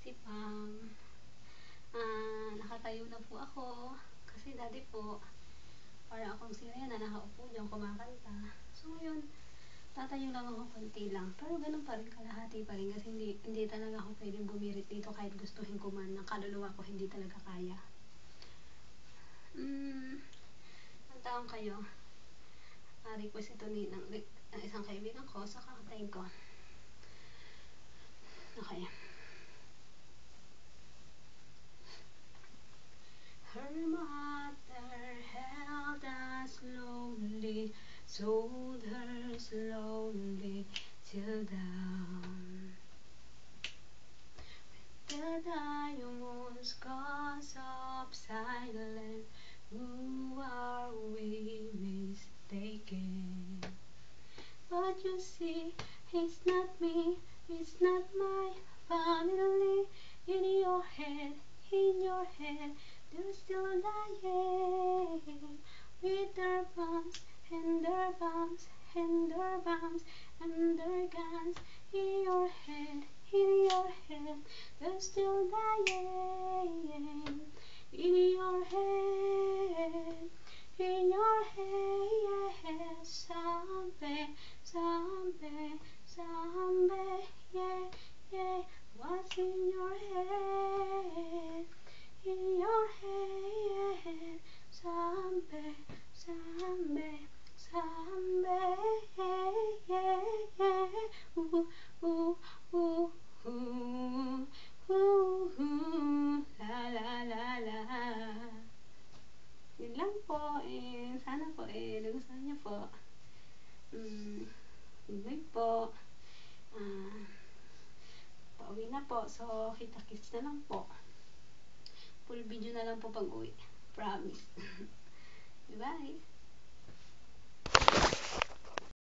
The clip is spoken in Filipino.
si Pam. Nakatayo na po ako. Kasi dati po, para akong sirena, nakaupo dyan, kumakanta. So ngayon, tatayo lang ako konti lang. Pero ganun pa rin, kalahati pa rin. Kasi hindi talaga ako pwedeng bumirit dito kahit gustuhin ko man. Ng kaluluwa ko, hindi talaga kaya. Ang taong kayo. Request ito ng isang kaibigan ko sa kakatayin ko. Okay. Her mother held us slowly, sold her slowly till down. The diamonds cause of silence, who are we mistaken? But you see, it's not me, it's not my family. In your head, they're still dying. With their bombs, and their bombs, and their bombs, and their guns. In your head, they're still dying. In your head, someday, yeah, what's in your head? In your head, someday, yeah, ooh, ooh, ooh, ooh, ooh, la la la la. Yun lang po, sana po, nagustuhan niyo po. Good night po. Pauwi na po, so kita-kits na lang po. Full video na lang po pag uwi. Promise. Bye-bye.